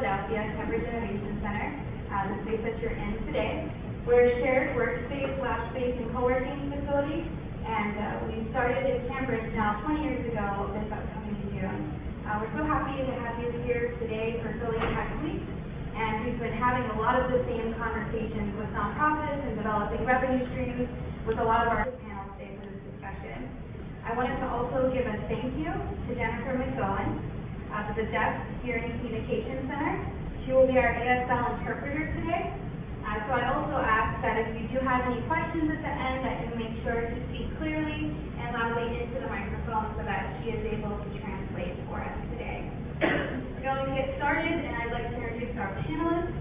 Philadelphia Coverage Innovation Center, the space that you're in today. We're a shared workspace, lab space, and co-working facility, and we started in Cambridge now 20 years ago this upcoming June. We're so happy to have you here today for Philly Tech Week, and we've been having a lot of the same conversations with nonprofits and developing revenue streams with a lot of our panels today for this discussion. I wanted to also give a thank you to Jennifer McGowan at the Deaf Hearing Communication Center. She will be our ASL interpreter today. So I also ask that if you do have any questions at the end, that you make sure to speak clearly and loudly into the microphone so that she is able to translate for us today. We're going to get started, and I'd like to introduce our panelists.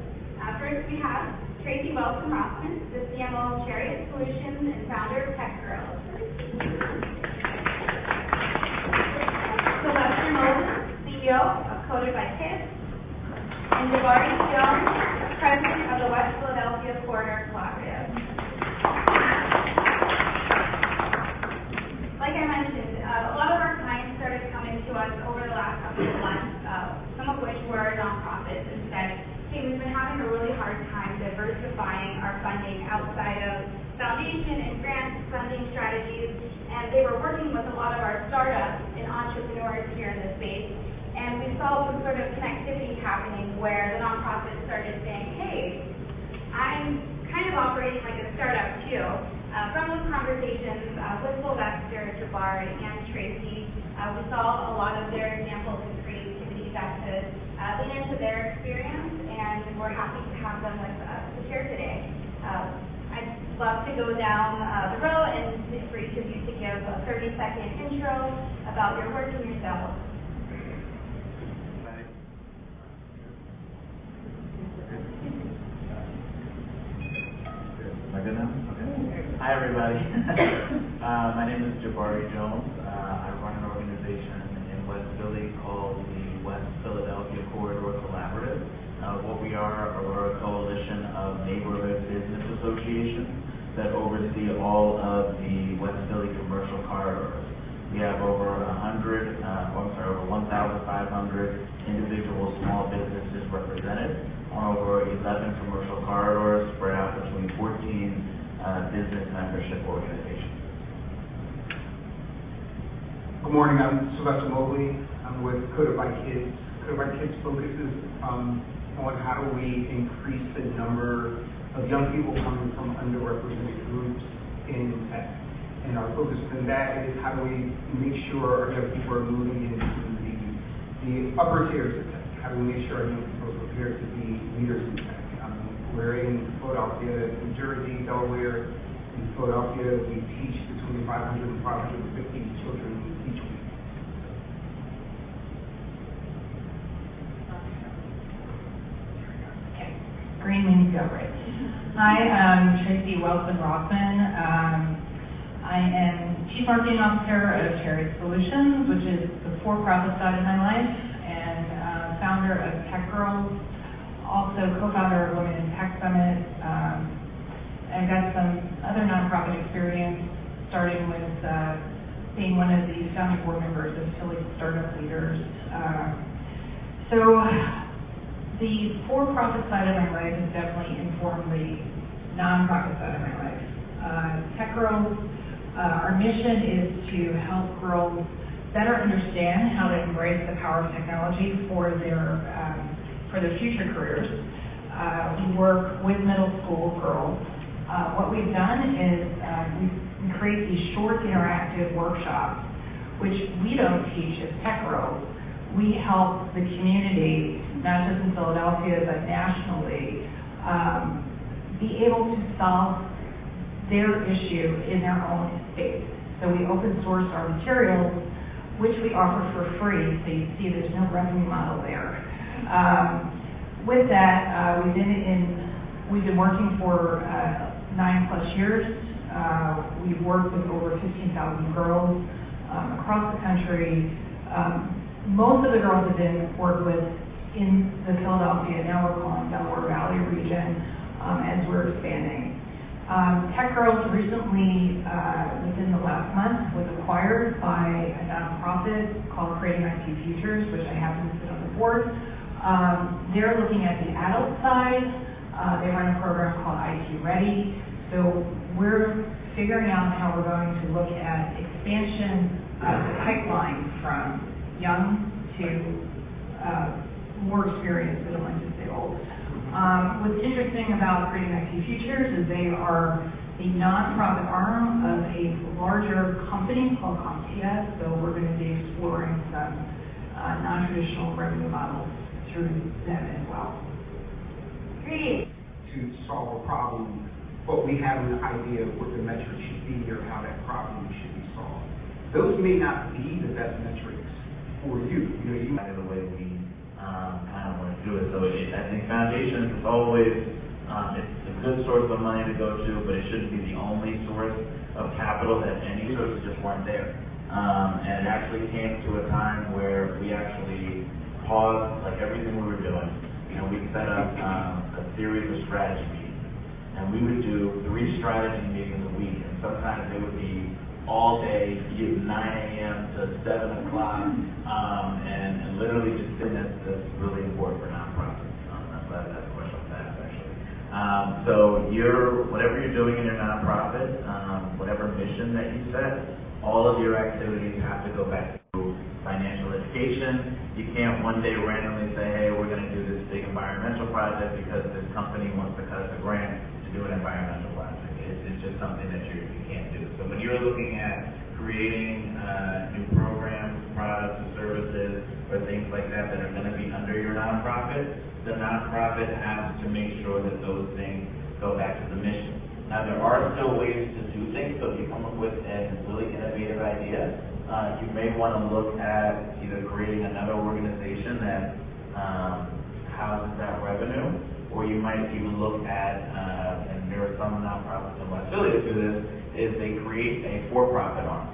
First, we have Tracy Welson-Rothman, the CMO of Chariot Solutions and founder of Tech Girls. Sylvester Moses, CEO of Coded by Kids, and Jabari Jones, President of the West Philadelphia Corridor Collaborative. Like I mentioned, a lot of our clients started coming to us over the last couple of months, some of which were nonprofits, and said, hey, we've been having a really hard time diversifying our funding outside of foundation and grant funding strategies, and they were working with a lot of our startups and entrepreneurs here in the space. And we saw some sort of connectivity happening where the nonprofits started saying, hey, I'm kind of operating like a startup too. From those conversations with Sylvester, Jabari, and Tracy, we saw a lot of their examples of creativity that could lean into their experience, and we're happy to have them with us to share today. I'd love to go down the row and for each of you to give a 30-second intro about your work and yourselves. Hi, everybody. My name is Jabari Jones. I run an organization in West Philly called the West Philadelphia Corridor Collaborative. What we are, we're a coalition of neighborhood business associations that oversee all of the West Philly commercial corridors. We have over 1,500 individual small businesses represented on over 11 commercial corridors spread out between 14 business membership organizations. Good morning, I'm Sylvester Mobley. I'm with Coded by Kids. Coded by Kids focuses on how do we increase the number of young people coming from underrepresented groups in tech. And our focus in that is how do we make sure our young people are moving into the upper tiers of tech. How do we make sure our young people are prepared to be leaders in tech? We're in Philadelphia, New Jersey, Delaware. In Philadelphia, we teach between 500 and 550 children each week. Okay. Green means go right. Hi, I'm Tracy Welson-Rothman. I am Chief Marketing Officer of Chariot Solutions, which is the for-profit side of my life, and founder of Tech Girls. Also co-founder of Women in Tech Summit. I've got some other nonprofit experience, starting with being one of the founding board members of Philly Startup Leaders. So the for-profit side of my life has definitely informed the nonprofit side of my life. Tech Girls, our mission is to help girls better understand how to embrace the power of technology for their future careers. We work with middle school girls. What we've done is we create these short interactive workshops, which we don't teach as Tech Girls. We help the community, not just in Philadelphia, but nationally, be able to solve their issue in their own space. So we open source our materials, which we offer for free, so you see there's no revenue model there. With that, we've been working for 9+ years. We've worked with over 15,000 girls across the country. Most of the girls have been worked with in the Philadelphia, now we're calling Delaware Valley region, as we're expanding. Tech Girls recently, within the last month, was acquired by a nonprofit called Creating IT Futures, which I happen to sit on the board. They're looking at the adult side. They run a program called IT Ready. So we're figuring out how we're going to look at expansion of the pipeline from young to more experienced, we don't like to say old. What's interesting about Creating IT Futures is they are a nonprofit arm of a larger company called CompTIA, so we're going to be exploring some non-traditional revenue models through them as well. Great. To solve a problem, but we have an idea of what the metrics should be or how that problem should be solved. Those may not be the best metrics for you. You know, you might The way we kind of want to do it. So I think foundations is always, it's a good source of money to go to, but it shouldn't be the only source of capital that any sources just weren't there. And it actually came to a time where we actually paused like everything we were doing, and we set up a series of strategy meetings. And we would do 3 strategy meetings a week, and sometimes they would be all day, 9 a.m. to 7 o'clock, and literally just sitting. That's really important for nonprofits. I'm glad that's a question to ask, actually. So whatever you're doing in your nonprofit, whatever mission that you set, all of your activities have to go back to financial education. You can't one day randomly say, hey, we're going to do this big environmental project because this company wants to cut us a grant to do an environmental project. It's just something that you can't do. So when you're looking at creating new programs, products, and services, or things like that that are going to be under your nonprofit, the nonprofit has to make sure that those things go back to the mission. Now, there are still ways to do things, so if you come up with a really innovative idea, you may want to look at either creating another organization that houses that revenue, or you might even look at, and there are some nonprofits in West Philly that do this, is they create a for-profit arm.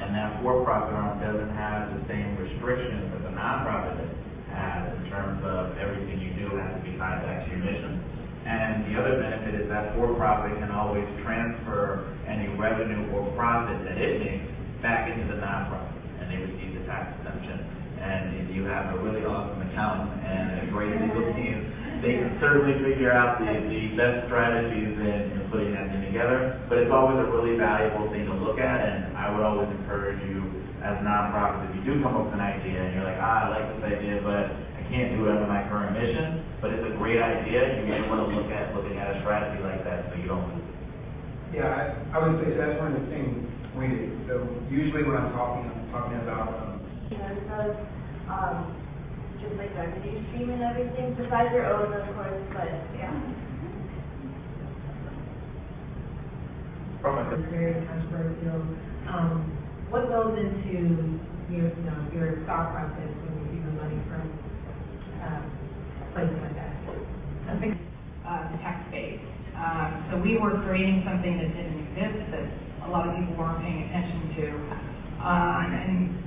And that for-profit arm doesn't have the same restrictions that the nonprofit has in terms of everything you do has to be tied back to your mission. And the other benefit is that for-profit can always transfer any revenue or profit that it makes back into the nonprofit, and they receive the tax exemption. And if you have a really awesome accountant and a great legal team, they can certainly figure out the best strategies in putting that thing together. But it's always a really valuable thing to look at, and I would always encourage you as nonprofits, if you do come up with an idea and you're like, I like this idea, but I can't do it under my current mission, but it's a great idea, you may want to looking at a strategy like that so you don't lose it. Yeah, I would say that's one of the things we do. So usually when I'm talking about just like revenue stream and everything, besides your own, of course, but yeah. It's very controversial. What goes into your thought process when you're using money from places like that? I think text-based. So we were creating something that didn't exist that a lot of people weren't paying attention to. And,